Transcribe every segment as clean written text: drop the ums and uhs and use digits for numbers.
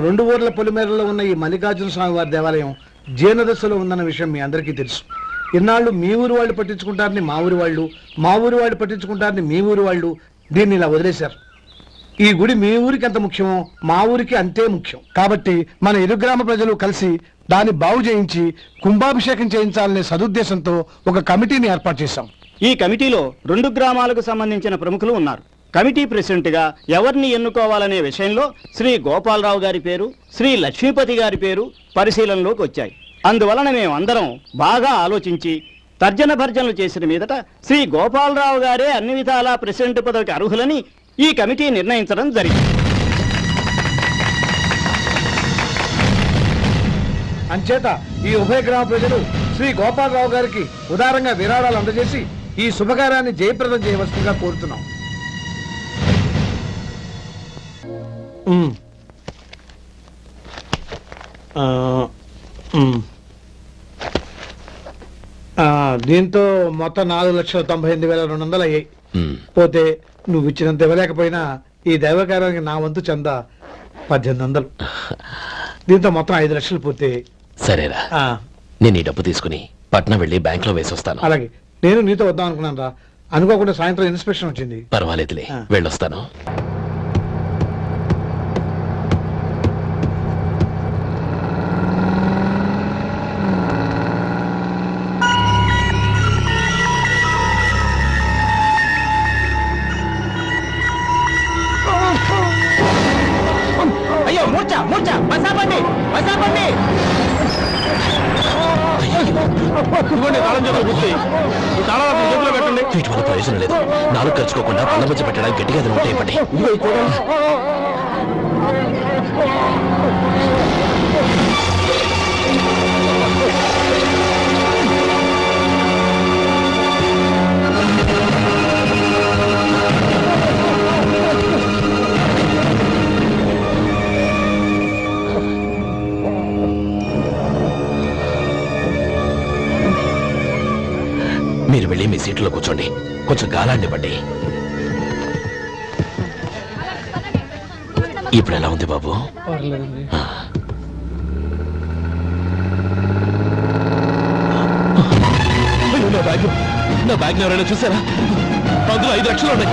రెండు ఊర్ల పొలిమేరలో ఉన్న ఈ మల్లికార్జున స్వామి వారి దేవాలయం జీర్ణదశలో ఉందన్న విషయం మీ అందరికీ తెలుసు. ఇన్నాళ్ళు మీ ఊరు వాళ్ళు పట్టించుకుంటారని మా ఊరి వాళ్ళు, మా ఊరి వాళ్ళు పట్టించుకుంటారని మీ ఊరి వాళ్ళు దీన్ని ఇలా వదిలేశారు. ఈ గుడి మీ ఊరికి ఎంత ముఖ్యమో మా ఊరికి అంతే ముఖ్యం. కాబట్టి మన ఇరు గ్రామ ప్రజలు కలిసి దాన్ని బాగు చేయించి కుంభాభిషేకం చేయించాలనే సదుద్దేశంతో ఒక కమిటీని ఏర్పాటు చేశాం. ఈ కమిటీలో 2 గ్రామాలకు సంబంధించిన ప్రముఖులు ఉన్నారు. కమిటీ ప్రెసిడెంట్ గా ఎవరిని ఎన్నుకోవాలనే విషయంలో శ్రీ గోపాలరావు గారి పేరు, శ్రీ లక్ష్మీపతి గారి పేరు పరిశీలనలోకి వచ్చాయి. అందువలన మేమందరం బాగా ఆలోచించి తర్జన భర్జనలు చేసిన మీదట శ్రీ గోపాలరావు గారే అన్ని విధాలా ప్రెసిడెంట్ పదవికి అర్హులని ఈ కమిటీ నిర్ణయించడం జరిగింది. అంచేత ఈ ఉభయ గ్రామ ప్రజలు శ్రీ గోపాలరావు గారికి ఉదారంగా విరాళాలు అందజేసి ఈ శుభకార్యాన్ని జయప్రదం చేయవలసిందిగా కోరుతున్నాం. దీంతో మొత్తం 4,98,200 అయ్యాయి. పోతే నువ్వు ఇచ్చినంత ఇవ్వలేకపోయినా ఈ దైవకార్యానికి నా వంతు చందా 1,800. దీంతో మొత్తం 5 లక్షలు పూర్తి. సరేరా, నేను ఈ డబ్బు తీసుకుని పట్నం వెళ్ళి బ్యాంక్ లో వేసి వస్తాను. అలాగే, నేను నీతో వద్దాం అనుకున్నాను రా, అనుకోకుండా సాయంత్రం ఇన్స్పెక్షన్ వచ్చింది. పర్వాలేదులే, వెళ్ళొస్తాను. అయ్యో మూర్ఛ మూర్ఛ, బసాపండి బసాపండి. వీటి వల్ల ప్రయోజనం లేదు. 4 ఖర్చుకోకుండా పళ్ళ మధ్య పెట్టడానికి గట్టిగా ఉంటాయి. పట్టి మీరు వెళ్ళి మీ సీట్లో కూర్చోండి, కొంచెం గాలాండి పట్టి. ఇప్పుడు ఎలా ఉంది బాబు? నా బ్యాగ్ ఎవరైనా చూసారా? అందులో 5 లక్షలు ఉన్నాయి.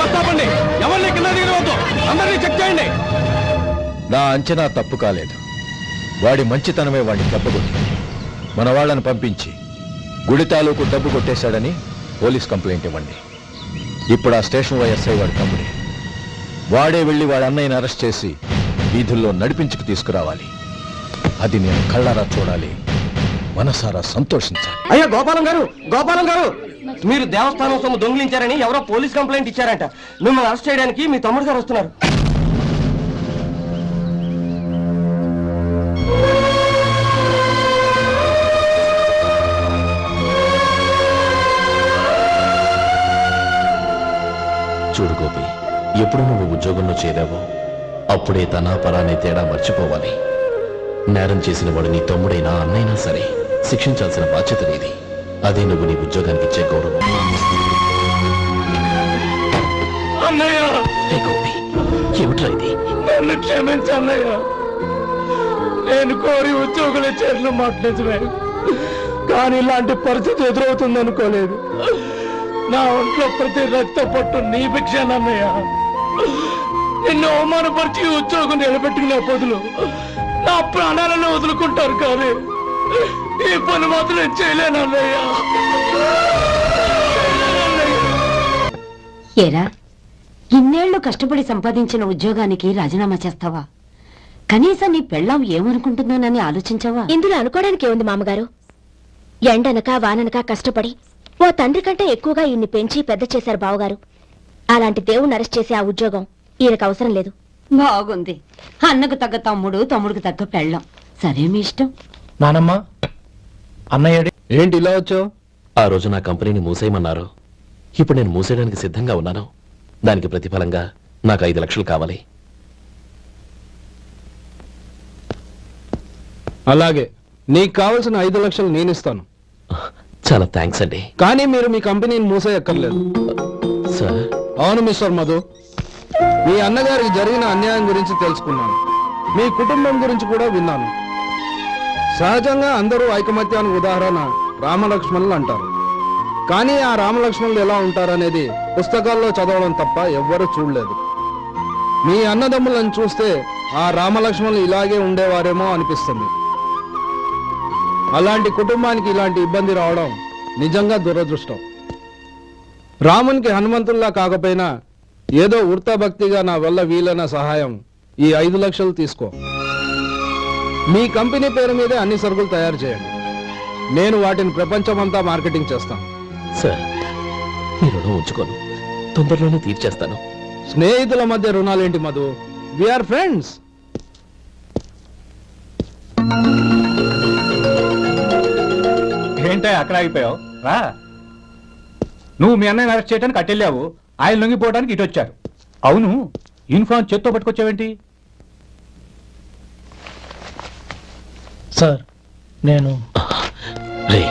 బస్తాపండి, ఎవరిని కింద దిగవద్దు, అందరినీ చెక్ చేయండి. నా అంచనా తప్పు కాలేదు. వాడి మంచితనమే వాడిని దెబ్బకొట్టి మన వాళ్ళని పంపించి గుడి తాలూకు డబ్బు కొట్టేశాడని పోలీస్ కంప్లైంట్ ఇవ్వండి. ఇప్పుడు ఆ స్టేషన్ ఎస్ఐ వాడి తమ్ముడే. వాడే వెళ్ళి వాడి అన్నయ్యని అరెస్ట్ చేసి వీధుల్లో నడిపించుకు తీసుకురావాలి. అది నేను కళ్ళారా చూడాలి, మనసారా సంతోషించాలి. అయ్యా గోపాలం గారు, గోపాలం గారు, మీరు దేవస్థానం సొమ్ము దొంగిలించారని ఎవరో పోలీస్ కంప్లైంట్ ఇచ్చారంట. మిమ్మల్ని అరెస్ట్ చేయడానికి మీ తమ్ముడు గారు వస్తున్నారు. చూడు గోపి, ఎప్పుడు నువ్వు ఉద్యోగంలో చేరావో అప్పుడే తన పరానే తేడా మర్చిపోవాలి. నేరం చేసిన వాడు నీ తమ్ముడైనా అన్నైనా సరే శిక్షించాల్సిన బాధ్యత నీది. అదే నువ్వు నీ ఉద్యోగానికి ఇచ్చే గౌరవం. గోపి, ఏమిట్రా ఇది? నన్ను క్షమించన్నయ్య, నేను కోరి ఉద్యోగులు చేరిన మాట నిజమే, కానీ ఇలాంటి పరిస్థితి ఎదురవుతుంది అనుకోలేదు. నా ఒంట్లో ప్రతి రక్త పట్టు నీ భిక్షానన్నయ్య. నిన్ను అవమానపరిచి ఉద్యోగం నిలబెట్టుకునే బదులు నా ప్రాణాలను వదులుకుంటారు, కానీ ఈ పని మాత్రం చేయలేనన్నయ్య. ఏరా, ఇన్నేళ్లు కష్టపడి సంపాదించిన ఉద్యోగానికి రాజీనామా చేస్తావా? కనీసం నీ పెళ్ళాం ఏమనుకుంటుందోనని ఆలోచించావా? ఇందులో అనుకోవడానికి ఏముంది మామగారు? ఎండనక వాననక కష్టపడి ఓ తండ్రి కంటే ఎక్కువగా ఈయన్ని పెంచి పెద్ద చేశారు బావగారు. అలాంటి దేవుణ్ణి అరెస్ట్ చేసే ఆ ఉద్యోగం ఈయనకు అవసరం లేదు. బాగుంది. అన్నకు తగ్గ తమ్ముడు, తమ్ముడికి తగ్గ పెళ్ళాం. సరే, మీ ఇష్టం. నానమ్మ, అన్నయ్య ఏంటి ఇలా వచ్చావు? ఆ రోజు నా కంపెనీని మూసేయమన్నారు. ఇప్పుడు నేను మూసేయడానికి సిద్ధంగా ఉన్నాను. దానికి ప్రతిఫలంగా నాకు 5 లక్షలు కావాలి. అలాగే, నీకు కావాల్సిన 5 లక్షలు నేను ఇస్తాను. చాలా థ్యాంక్స్ అండి. కానీ మీరు మీ కంపెనీని మూసేయక్కర్లేదు. సార్? అవును మిస్టర్ మధు, మీ అన్నగారికి జరిగిన అన్యాయం గురించి తెలుసుకున్నాను. మీ కుటుంబం గురించి కూడా విన్నాను. సహజంగా అందరూ ఐకమత్యానికి ఉదాహరణ రామలక్ష్మణులు అంటారు. కానీ ఆ రామలక్ష్మణులు ఎలా ఉంటారనేది పుస్తకాల్లో చదవడం తప్ప ఎవ్వరూ చూడలేదు. మీ అన్నదమ్ములను చూస్తే ఆ రామలక్ష్మణులు ఇలాగే ఉండేవారేమో అనిపిస్తుంది. అలాంటి కుటుంబానికి ఇలాంటి ఇబ్బంది రావడం నిజంగా దురదృష్టం. రామునికి హనుమంతుల్లా కాకపోయినా ఏదో వృత్తభక్తిగా నా వల్ల వీలైన సహాయం ఈ 5 లక్షలు తీసుకో. మీ కంపెనీ పేరు మీదే అన్ని సరుకులు తయారు చేయండి. నేను వాటిని ప్రపంచమంతా మార్కెటింగ్ చేస్తాను. సార్ మీ రుణం ఉంచుకోను, తొందరలోనే తీర్చేస్తాను. స్నేహితుల మధ్య రుణాలేంటి మధు? We are friends. ఏంటో అక్కడ ఆగిపోయావు? రా. నువ్వు మీ అన్నయ్యని అరెస్ట్ చేయడానికి అట్టెళ్ళావు, ఆయన లొంగిపోవడానికి ఇటు వచ్చారు. అవును, యూనిఫామ్ చేత్తో పట్టుకొచ్చావేంటి? సార్ నేను రే,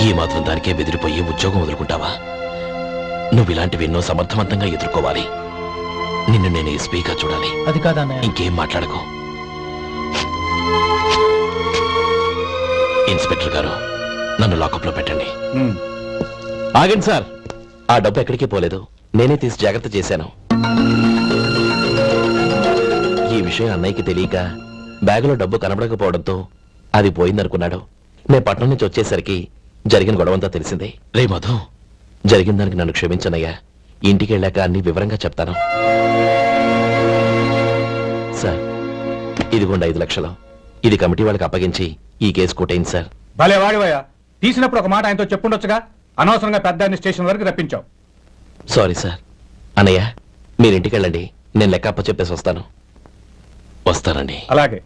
ఈ మాత్రం దానికే బెదిరిపోయి ఉద్యోగం వదులుకుంటావా? నువ్వు ఇలాంటివి ఎన్నో సమర్థవంతంగా ఎదుర్కోవాలి. నిన్ను నేను ఎస్పీగా చూడాలి. అది కాదన్నయ్య. ఇంకేం మాట్లాడకు. ఇన్స్పెక్టర్ గారు, నన్ను లాకప్లో పెట్టండి. ఆగండి సార్, ఆ డబ్బు ఎక్కడికి పోలేదు, నేనే తీసి జాగ్రత్త చేశాను. ఈ విషయం అన్నయ్యకి తెలియక బ్యాగులో డబ్బు కనబడకపోవడంతో అది పోయిందనుకున్నాడు. నేను పట్నం నుంచి వచ్చేసరికి జరిగిన గొడవంతా తెలిసిందే. రే మధు, జరిగిన దానికి నన్ను క్షమించనయ్యా. ఇంటికి వెళ్ళాక అన్ని వివరంగా చెప్తాను. సార్, ఇదిగోండి 5 లక్షలు. ఇది కమిటీ వాళ్ళకి అప్పగించి ఈ కేసు కొట్టేయండి సార్. భలే వాడివయ్యా, తీసినప్పుడు ఒక మాట ఆయనతో చెప్పుండొచ్చుగా. అనవసరంగా పెద్ద స్టేషన్ వరకు రప్పించావు. Sorry sir. అన్నయ్య, మీరు ఇంటికి వెళ్ళండి, నేను లెక్క అప్ప చెప్పేసి వస్తాను. వస్తానండి. అలాగే.